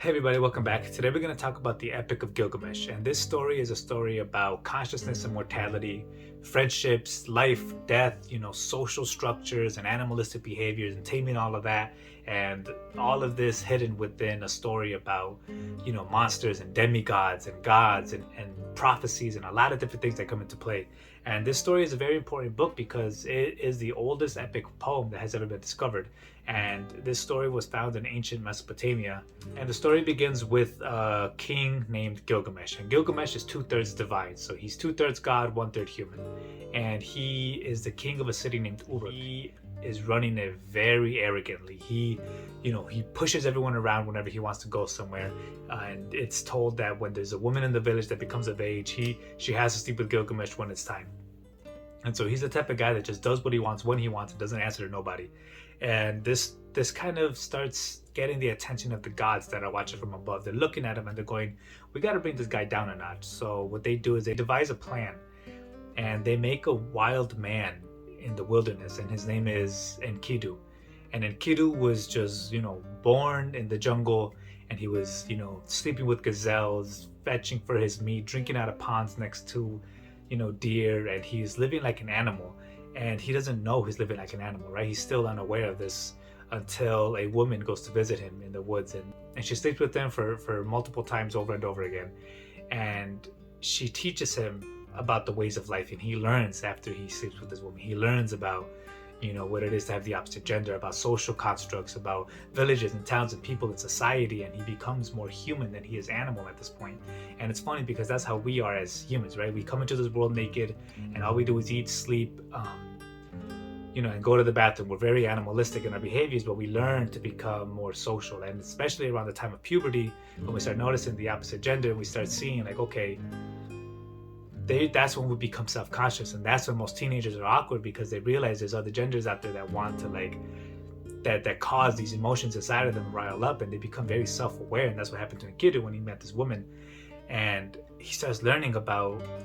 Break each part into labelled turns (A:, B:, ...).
A: Hey everybody, welcome back. Today we're going to talk about the Epic of Gilgamesh, and this story is a story about consciousness and mortality, friendships, life, death, social structures and animalistic behaviors and taming all of that, and all of this hidden within a story about, monsters and demigods and gods and prophecies and a lot of different things that come into play. And this story is a very important book because it is the oldest epic poem that has ever been discovered. And this story was found in ancient Mesopotamia. And the story begins with a king named Gilgamesh. And Gilgamesh is 2/3 divine. So he's 2/3 God, 1/3 human. And he is the king of a city named Uruk. He is running it very arrogantly. He pushes everyone around whenever he wants to go somewhere. And it's told that when there's a woman in the village that becomes of age, she has to sleep with Gilgamesh when it's time. And so he's the type of guy that just does what he wants when he wants and doesn't answer to nobody. And this kind of starts getting the attention of the gods that are watching from above. They're looking at him and they're going, we got to bring this guy down a notch. So what they do is they devise a plan, and they make a wild man in the wilderness, and his name is Enkidu. And Enkidu was just, born in the jungle, and he was, sleeping with gazelles, fetching for his meat, drinking out of ponds next to, deer, and he's living like an animal. And he doesn't know he's living like an animal, right? He's still unaware of this until a woman goes to visit him in the woods, and she sleeps with him for multiple times over and over again. And she teaches him about the ways of life, and he learns after he sleeps with this woman. He learns about what it is to have the opposite gender, about social constructs, about villages and towns and people and society, and he becomes more human than he is animal at this point. And it's funny because that's how we are as humans, right? We come into this world naked, and all we do is eat, sleep, and go to the bathroom. We're very animalistic in our behaviors, but we learn to become more social. And especially around the time of puberty, when we start noticing the opposite gender, we start seeing like, okay, that's when we become self-conscious, and that's when most teenagers are awkward because they realize there's other genders out there that want to that cause these emotions inside of them rile up, and they become very self-aware. And that's what happened to Enkidu when he met this woman, and he starts learning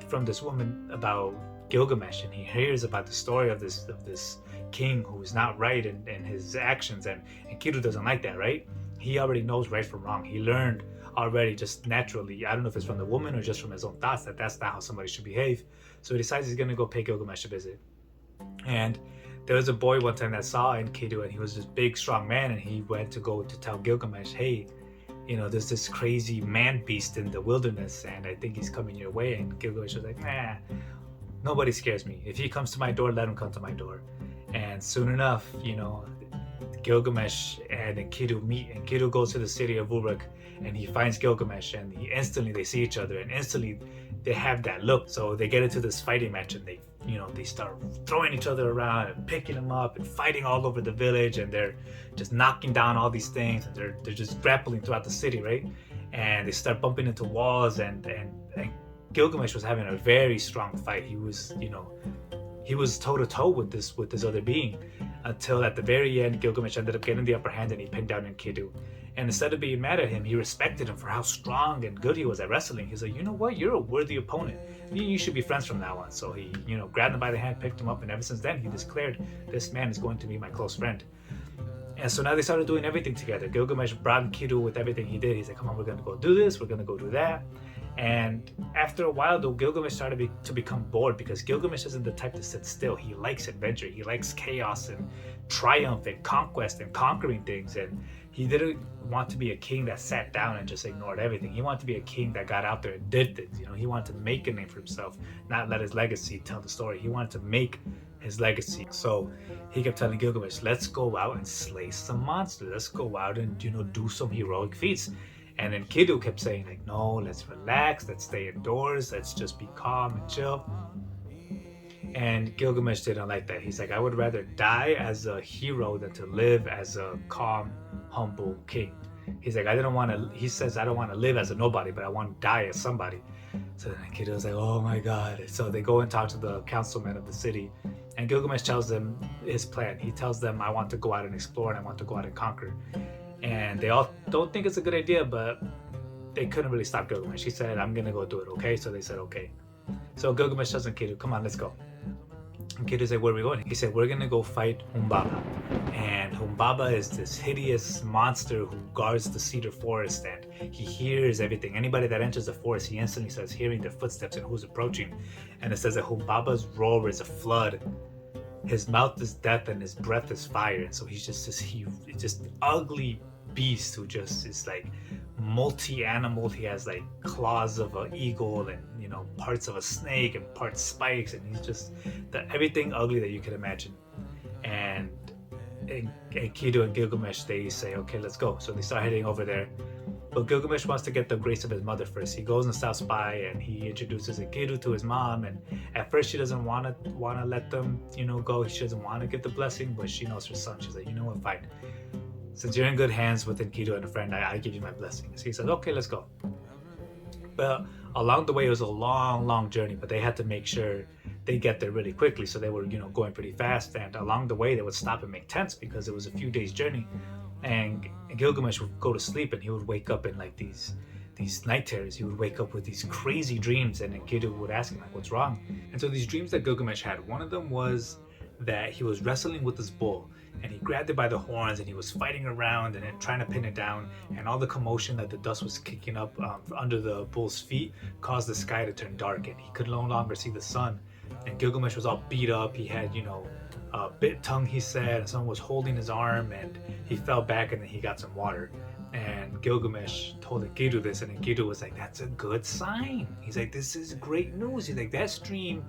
A: from this woman about Gilgamesh, and he hears about the story of this king who is not right in his actions, and Enkidu doesn't like that, right? He already knows right from wrong. He learned already just naturally, I don't know if it's from the woman or just from his own thoughts, that's not how somebody should behave. So he decides he's gonna go pay Gilgamesh a visit. And there was a boy one time that saw Enkidu, and he was this big strong man, and he went to go to tell Gilgamesh, hey, there's this crazy man beast in the wilderness, and I think he's coming your way. And Gilgamesh was like, nah, nobody scares me. If he comes to my door, let him come to my door. And soon enough, Gilgamesh and Enkidu meet. Enkidu goes to the city of Uruk, and he finds Gilgamesh, and they see each other, and instantly they have that look. So they get into this fighting match, and they start throwing each other around and picking them up and fighting all over the village, and they're just knocking down all these things, and they're just grappling throughout the city, right? And they start bumping into walls, and Gilgamesh was having a very strong fight. He was toe to toe with this other being, until at the very end Gilgamesh ended up getting the upper hand, and he pinned down Enkidu. And instead of being mad at him, he respected him for how strong and good he was at wrestling. He's like, you know what? You're a worthy opponent. You should be friends from now on. So he, grabbed him by the hand, picked him up, and ever since then, he declared, this man is going to be my close friend. And so now they started doing everything together. Gilgamesh brought Enkidu with everything he did. He's like, come on, we're going to go do this. We're going to go do that. And after a while, though, Gilgamesh started to become bored, because Gilgamesh isn't the type to sit still. He likes adventure. He likes chaos and triumph and conquest and conquering things. And he didn't want to be a king that sat down and just ignored everything. He wanted to be a king that got out there and did things. He wanted to make a name for himself, not let his legacy tell the story. He wanted to make his legacy. So he kept telling Gilgamesh, let's go out and slay some monsters. Let's go out and, do some heroic feats. And then Enkidu kept saying, like, no, let's relax, let's stay indoors, let's just be calm and chill. And Gilgamesh didn't like that. He's like, I would rather die as a hero than to live as a calm, humble king. He's like, I don't want to live as a nobody, but I want to die as somebody. So then Enkidu was like, oh my God. So they go and talk to the councilmen of the city, and Gilgamesh tells them his plan. He tells them, I want to go out and explore, and I want to go out and conquer. And they all don't think it's a good idea, but they couldn't really stop Gilgamesh. He said, I'm going to go do it, okay? So they said, okay. So Gilgamesh tells Enkidu, come on, let's go. And Enkidu said, where are we going? He said, we're going to go fight Humbaba. And Humbaba is this hideous monster who guards the cedar forest, and he hears everything. Anybody that enters the forest, he instantly starts hearing their footsteps and who's approaching. And it says that Humbaba's roar is a flood. His mouth is death and his breath is fire. And so he's just this ugly beast who just is like multi-animal. He has like claws of an eagle and parts of a snake and parts spikes, and he's just everything ugly that you could imagine. And Enkidu and Gilgamesh, they say, okay, let's go. So they start heading over there. But Gilgamesh wants to get the grace of his mother first. He goes and stops by and he introduces Enkidu to his mom. And at first she doesn't want to let them, go. She doesn't want to get the blessing, but she knows her son. She's like, you know what, fine. Since you're in good hands with Enkidu and a friend, I give you my blessing. So he says, okay, let's go. But along the way, it was a long, long journey, but they had to make sure they get there really quickly. So they were, going pretty fast. And along the way, they would stop and make tents because it was a few days journey. And Gilgamesh would go to sleep and he would wake up in like these night terrors. He would wake up with these crazy dreams, and Enkidu would ask him, like, what's wrong? And so these dreams that Gilgamesh had, one of them was that he was wrestling with this bull, and he grabbed it by the horns and he was fighting around and trying to pin it down, and all the commotion that the dust was kicking up under the bull's feet caused the sky to turn dark, and he could no longer see the sun. And Gilgamesh was all beat up. He had a bit tongue, he said, and someone was holding his arm, and he fell back and then he got some water. And Gilgamesh told Enkidu this, and Enkidu was like, that's a good sign. He's like, this is great news. He's like, this stream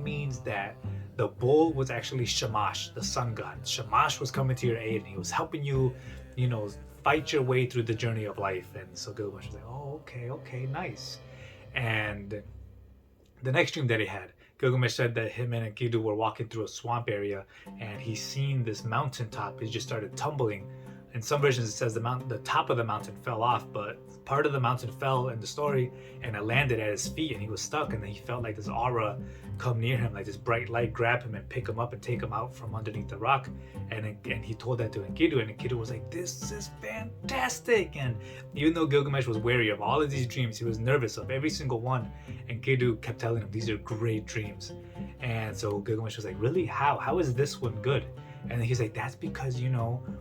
A: means that the bull was actually Shamash, the sun god. Shamash was coming to your aid, and he was helping you, fight your way through the journey of life. And so Gilgamesh was like, oh, okay, nice. And the next dream that he had, Gilgamesh said that him and Enkidu were walking through a swamp area, and he seen this mountaintop. It just started tumbling. In some versions, it says the top of the mountain fell off, but part of the mountain fell in the story, and it landed at his feet, and he was stuck. And then he felt like this aura come near him, like this bright light grab him and pick him up and take him out from underneath the rock. And he told that to Enkidu, and Enkidu was like, this is fantastic. And even though Gilgamesh was wary of all of these dreams, he was nervous of every single one. Enkidu kept telling him, these are great dreams. And so Gilgamesh was like, really? How is this one good? And he's like, that's because, we're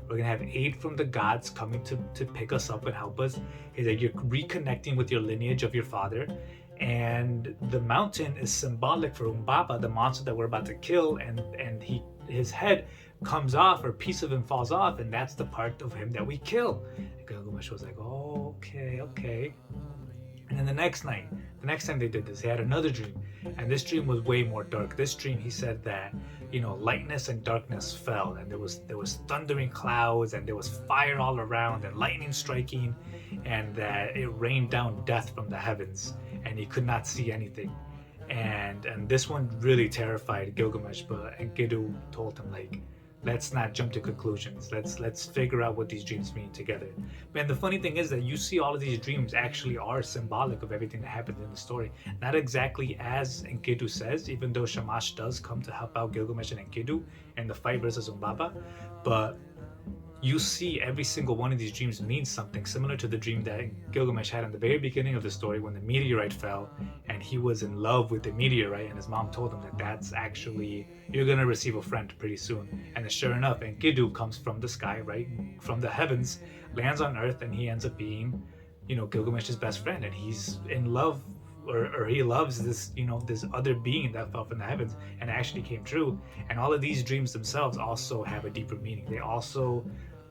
A: going to have aid from the gods coming to pick us up and help us. He's like, you're reconnecting with your lineage of your father. And the mountain is symbolic for Humbaba, the monster that we're about to kill. And his head comes off, or a piece of him falls off. And that's the part of him that we kill. And Gilgamesh was like, oh, okay. And then the next time they did this, he had another dream. And this dream was way more dark. This dream, he said that, lightness and darkness fell, and there was thundering clouds, and there was fire all around, and lightning striking, and that it rained down death from the heavens, and he could not see anything. And this one really terrified Gilgamesh, but Enkidu told him, like, let's not jump to conclusions. Let's figure out what these dreams mean together. Man, the funny thing is that you see all of these dreams actually are symbolic of everything that happens in the story. Not exactly as Enkidu says, even though Shamash does come to help out Gilgamesh and Enkidu in the fight versus Humbaba, but you see every single one of these dreams means something similar to the dream that Gilgamesh had in the very beginning of the story when the meteorite fell, and he was in love with the meteorite, and his mom told him that that's actually, you're going to receive a friend pretty soon. And then sure enough, Enkidu comes from the sky, right, from the heavens, lands on earth, and he ends up being, Gilgamesh's best friend, and he's in love, or he loves this, this other being that fell from the heavens, and it actually came true. And all of these dreams themselves also have a deeper meaning. They also,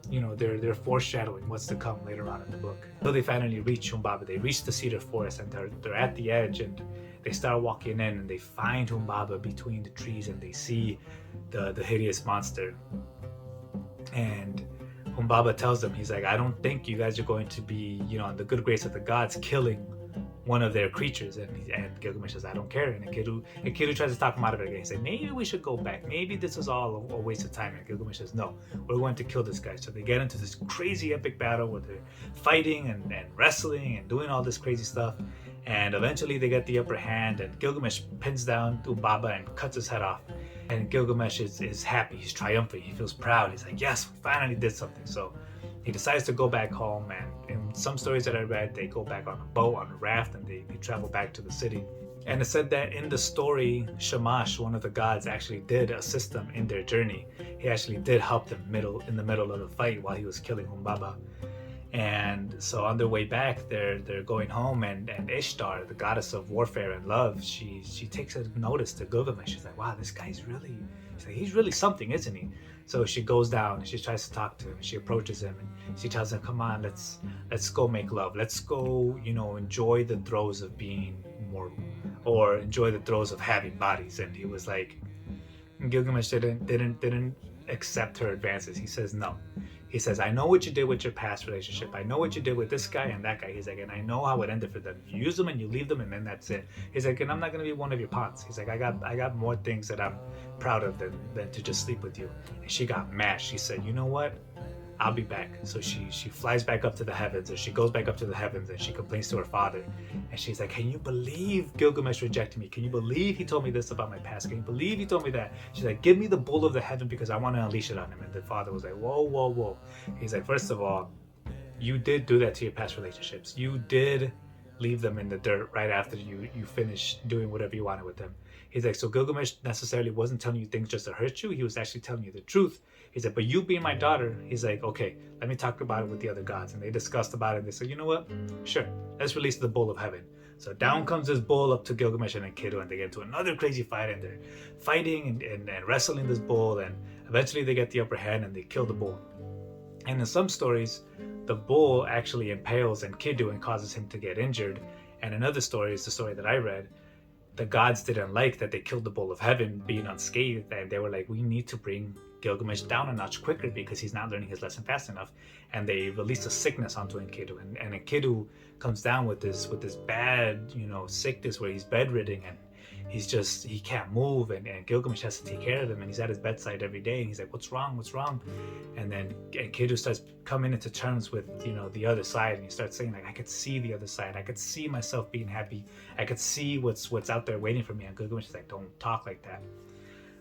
A: they're foreshadowing what's to come later on in the book. So they finally reach Humbaba. They reach the cedar forest, and they're at the edge, and they start walking in, and they find Humbaba between the trees, and they see the hideous monster. And Humbaba tells them, he's like, I don't think you guys are going to be, in the good grace of the gods, killing one of their creatures. And Gilgamesh says, I don't care. And Enkidu tries to talk him out of it again. He said, maybe we should go back. Maybe this is all a waste of time. And Gilgamesh says, no, we're going to kill this guy. So they get into this crazy epic battle where they're fighting and wrestling and doing all this crazy stuff. And eventually they get the upper hand, and Gilgamesh pins down Humbaba and cuts his head off. And Gilgamesh is happy. He's triumphant. He feels proud. He's like, yes, we finally did something. So he decides to go back home, and in some stories that I read, they go back on a boat, on a raft, and they travel back to the city. And it said that in the story, Shamash, one of the gods, actually did assist them in their journey. He actually did help them in the middle of the fight while he was killing Humbaba. And so on their way back, they're going home, and Ishtar, the goddess of warfare and love, she takes a notice to Gilgamesh. She's like, wow, this guy's really, she's like, he's really something, isn't he? So she goes down and she tries to talk to him. She approaches him and she tells him, come on, let's go make love. Let's go, enjoy the throes of being mortal, or enjoy the throes of having bodies. And he was like, Gilgamesh didn't accept her advances. He says no. He says, I know what you did with your past relationship. I know what you did with this guy and that guy. He's like, and I know how it ended for them. You use them and you leave them, and then that's it. He's like, and I'm not gonna be one of your pawns. He's like, I got more things that I'm proud of than to just sleep with you. And she got mad. She said, you know what? I'll be back. So she flies back up to the heavens, or she goes back up to the heavens, and she complains to her father. And she's like, can you believe Gilgamesh rejected me? Can you believe he told me this about my past? Can you believe he told me that? She's like, give me the bull of the heaven because I want to unleash it on him. And the father was like, whoa, whoa, whoa. He's like, first of all, you did do that to your past relationships. You did leave them in the dirt right after you finished doing whatever you wanted with them. He's like, so Gilgamesh necessarily wasn't telling you things just to hurt you. He was actually telling you the truth. He said, but you being my daughter, he's like, okay, let me talk about it with the other gods. And they discussed about it. They said, you know what? Sure, let's release the bull of heaven. So down comes this bull up to Gilgamesh and Enkidu, and they get into another crazy fight, and they're fighting and wrestling this bull, and eventually they get the upper hand and they kill the bull. And in some stories, the bull actually impales Enkidu and causes him to get injured. And another story is the story that I read. The gods didn't like that they killed the bull of heaven being unscathed, and they were like, we need to bring Gilgamesh down a notch quicker because he's not learning his lesson fast enough. And they released a sickness onto Enkidu, and Enkidu comes down with this bad sickness where he's bedridden, and he can't move, and Gilgamesh has to take care of him, and he's at his bedside every day, and he's like, what's wrong? And then Enkidu starts coming into terms with the other side, and he starts saying, like, I could see the other side, I could see myself being happy, I could see what's out there waiting for me. And Gilgamesh is like, don't talk like that.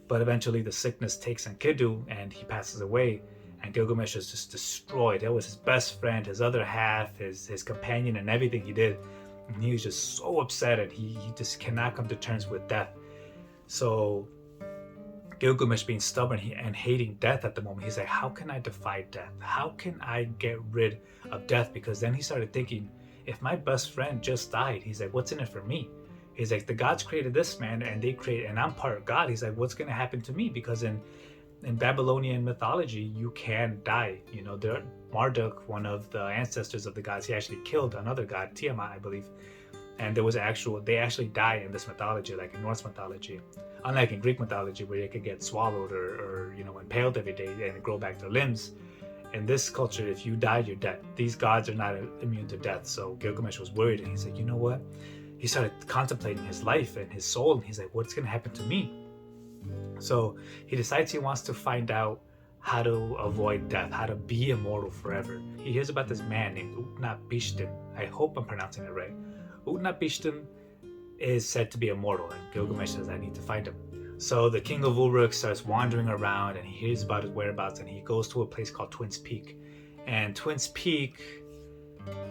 A: But eventually the sickness takes Enkidu and he passes away, and Gilgamesh is just destroyed. That was his best friend, his other half, his companion, and everything he did. And he was just so upset, and he just cannot come to terms with death. So Gilgamesh, being stubborn and hating death at the moment, he's like, how can I defy death? How can I get rid of death? Because then he started thinking, if my best friend just died, he's like, what's in it for me? He's like, the gods created this man, and I'm part God. He's like, what's going to happen to me? Because in Babylonian mythology, you can die. Marduk, one of the ancestors of the gods, he actually killed another god, Tiamat, I believe. And they actually die in this mythology, like in Norse mythology. Unlike in Greek mythology, where they could get swallowed or impaled every day and grow back their limbs. In this culture, if you die, you're dead. These gods are not immune to death. So Gilgamesh was worried, and he's like, you know what? He started contemplating his life and his soul, and he's like, what's going to happen to me? So he decides he wants to find out how to avoid death, how to be immortal forever. He hears about this man named Utnapishtim. I hope I'm pronouncing it right. Utnapishtim is said to be immortal, and Gilgamesh says, I need to find him. So the king of Uruk starts wandering around, and he hears about his whereabouts, and he goes to a place called Twins Peak. And Twins Peak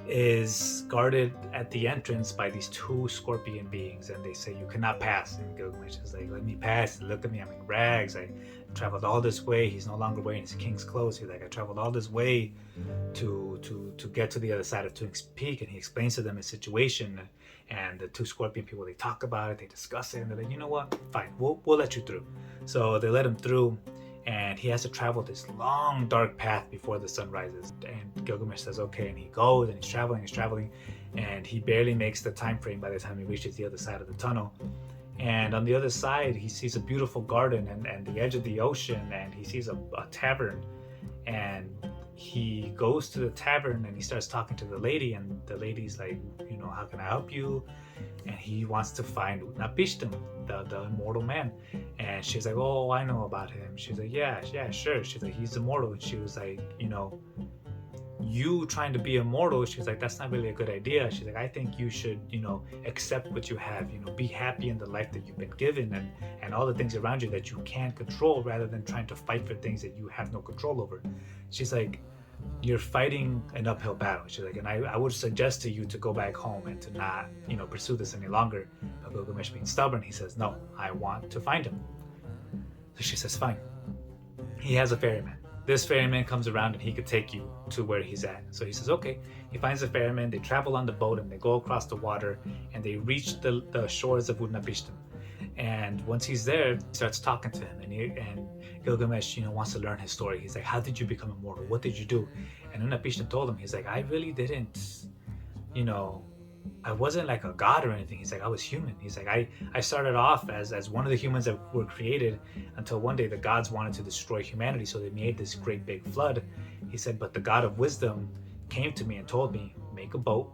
A: is guarded at the entrance by these two scorpion beings, and they say, you cannot pass. And Gilgamesh is like, let me pass. Look at me, I'm in rags. I traveled all this way. He's no longer wearing his king's clothes. He's like, I traveled all this way to get to the other side of Twins Peak. And he explains to them his situation, and the two scorpion people, they talk about it, they discuss it, and they're like, you know what, fine, we'll let you through. So they let him through, and he has to travel this long dark path before the sun rises. And Gilgamesh says okay, and he goes, and he's traveling, and he barely makes the time frame by the time he reaches the other side of the tunnel. And on the other side, he sees a beautiful garden and the edge of the ocean, and he sees a tavern. And he goes to the tavern and he starts talking to the lady, and the lady's like, how can I help you? And he wants to find Utnapishtim, the immortal man. And she's like, oh, I know about him. She's like, yeah, sure. She's like, he's immortal. And she was like, you trying to be immortal, she's like, that's not really a good idea. She's like, I think you should, accept what you have, be happy in the life that you've been given, and all the things around you that you can't control, rather than trying to fight for things that you have no control over. She's like, you're fighting an uphill battle. She's like, and I would suggest to you to go back home and to not, pursue this any longer. But Gilgamesh, being stubborn, he says, no, I want to find him. So she says, fine. He has a ferryman. This ferryman comes around and he could take you to where he's at. So he says, okay. He finds the ferryman. They travel on the boat and they go across the water and they reach the shores of Utnapishtim. And once he's there, he starts talking to him, and Gilgamesh, wants to learn his story. He's like, how did you become immortal? What did you do? And Utnapishtim told him, he's like, I really didn't, I wasn't like a god or anything. He's like, I was human. He's like, I started off as one of the humans that were created until one day the gods wanted to destroy humanity. So they made this great big flood. He said, but the god of wisdom came to me and told me, make a boat,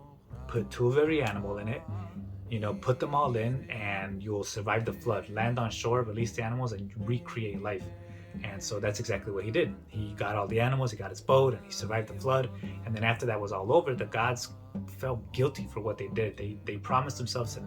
A: put two of every animal in it, put them all in and you'll survive the flood. Land on shore, release the animals, and recreate life. And so that's exactly what he did. He got all the animals, he got his boat, and he survived the flood. And then after that was all over, the gods felt guilty for what they did. They promised themselves to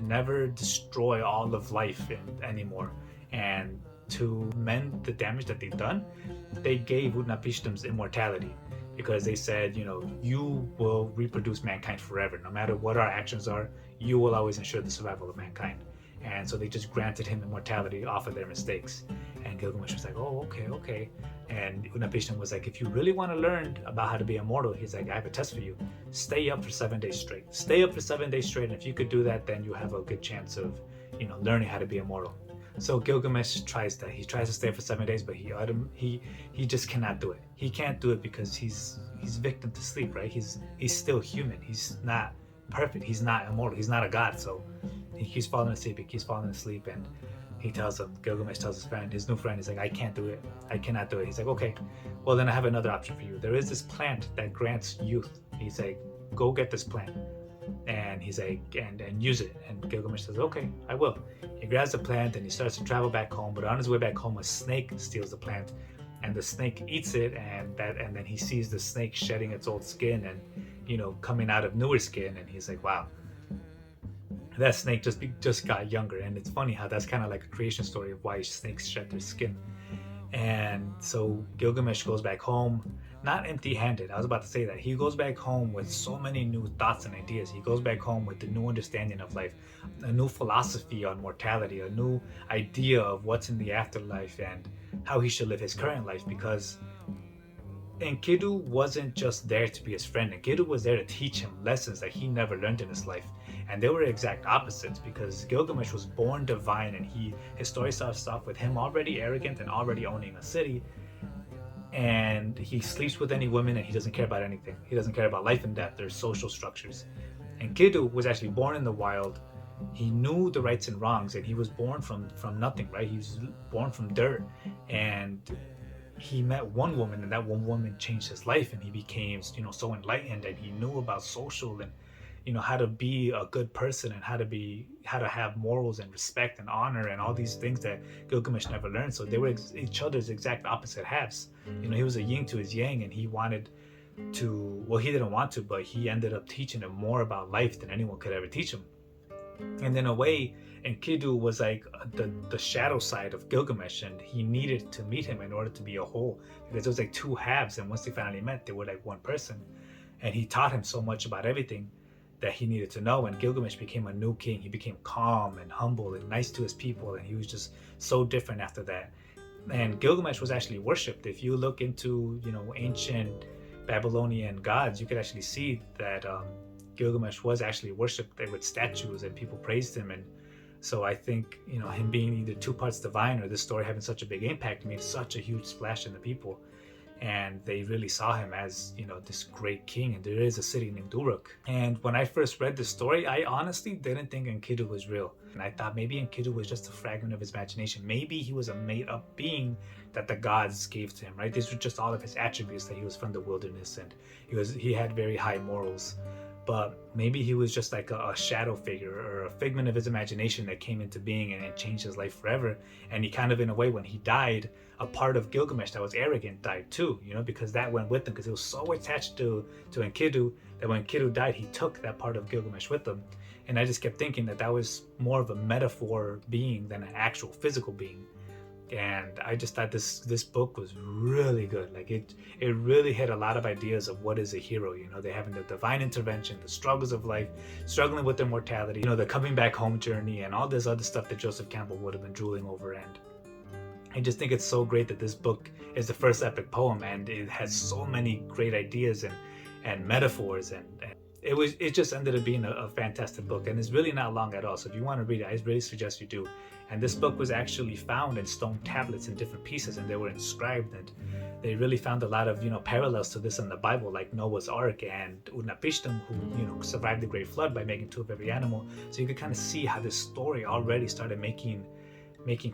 A: never destroy all of life anymore. And to mend the damage that they've done, they gave Utnapishtim's immortality. Because they said, you will reproduce mankind forever. No matter what our actions are, you will always ensure the survival of mankind. And so they just granted him immortality off of their mistakes. And Gilgamesh was like, oh, okay. And Utnapishtim was like, if you really want to learn about how to be immortal, he's like, I have a test for you. Stay up for 7 days straight. Stay up for 7 days straight. And if you could do that, then you have a good chance of, learning how to be immortal. So Gilgamesh tries that. He tries to stay for 7 days, but he just cannot do it. He can't do it because he's victim to sleep, right? He's still human. He's not perfect. He's not immortal. He's not a god. So he keeps falling asleep. And he tells him, Gilgamesh tells his new friend, he's like, I can't do it. I cannot do it. He's like, okay, well then I have another option for you. There is this plant that grants youth. He's like, go get this plant. And he's like, and use it. And Gilgamesh says, okay, I will. He grabs the plant and he starts to travel back home. But on his way back home, a snake steals the plant, and the snake eats it. And then he sees the snake shedding its old skin and coming out of newer skin. And he's like, wow, that snake just got younger. And it's funny how that's kind of like a creation story of why snakes shed their skin. And so Gilgamesh goes back home, not empty-handed. I was about to say that. He goes back home with so many new thoughts and ideas. He goes back home with a new understanding of life, a new philosophy on mortality, a new idea of what's in the afterlife and how he should live his current life. Because Enkidu wasn't just there to be his friend. Enkidu was there to teach him lessons that he never learned in his life. And they were exact opposites, because Gilgamesh was born divine, and his story starts off with him already arrogant and already owning a city. And he sleeps with any woman, and he doesn't care about anything. He doesn't care about life and death or social structures. Enkidu was actually born in the wild. He knew the rights and wrongs, and he was born from nothing, right? He was born from dirt. And he met one woman, and that one woman changed his life, and he became, so enlightened, and he knew about social and how to be a good person, and how to have morals and respect and honor and all these things that Gilgamesh never learned. So they were each other's exact opposite halves. He was a yin to his yang, and he wanted to, well, he didn't want to, but he ended up teaching him more about life than anyone could ever teach him. And in a way, Enkidu was like the shadow side of Gilgamesh, and he needed to meet him in order to be a whole, because there was like two halves, and once they finally met, they were like one person. And he taught him so much about everything that he needed to know. And Gilgamesh became a new king. He became calm and humble and nice to his people, and he was just so different after that. And Gilgamesh was actually worshipped. If you look into ancient Babylonian gods, you could actually see that Gilgamesh was actually worshipped with statues, and people praised him. And so I think him being either two parts divine, or this story having such a big impact, made such a huge splash in the people. And they really saw him as this great king. And there is a city named Uruk. And when I first read this story, I honestly didn't think Enkidu was real, and I thought maybe Enkidu was just a fragment of his imagination. Maybe he was a made-up being that the gods gave to him, right? These were just all of his attributes, that he was from the wilderness and he had very high morals. But maybe he was just like a shadow figure, or a figment of his imagination that came into being and it changed his life forever. And he kind of, in a way, when he died, a part of Gilgamesh that was arrogant died too, because that went with him, because he was so attached to Enkidu that when Enkidu died, he took that part of Gilgamesh with him. And I just kept thinking that was more of a metaphor being than an actual physical being. And I just thought this book was really good. Like it really hit a lot of ideas of what is a hero. You know, they having the divine intervention, the struggles of life, struggling with their mortality, you know, the coming back home journey, and all this other stuff that Joseph Campbell would have been drooling over. And I just think it's so great that this book is the first epic poem, and it has so many great ideas and metaphors, and it just ended up being a fantastic book, and it's really not long at all. So if you want to read it, I really suggest you do. And this book was actually found in stone tablets in different pieces, and they were inscribed, and they really found a lot of, you know, parallels to this in the Bible, like Noah's Ark and Utnapishtim, who, you know, survived the Great Flood by making two of every animal. So you could kind of see how this story already started making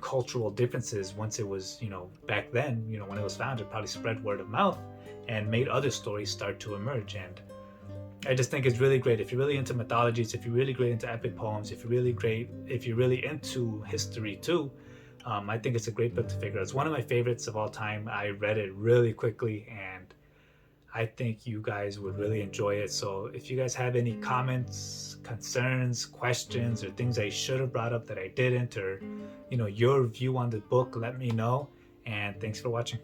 A: cultural differences once it was, you know, back then, you know, when it was founded, probably spread word of mouth and made other stories start to emerge. And I just think it's really great. If you're really into mythologies, if you're really great into epic poems, if you're really into history too, I think it's a great book to figure out. It's one of my favorites of all time. I read it really quickly, and I think you guys would really enjoy it. So if you guys have any comments, concerns, questions, or things I should have brought up that I didn't, or, you know, your view on the book, let me know. And thanks for watching.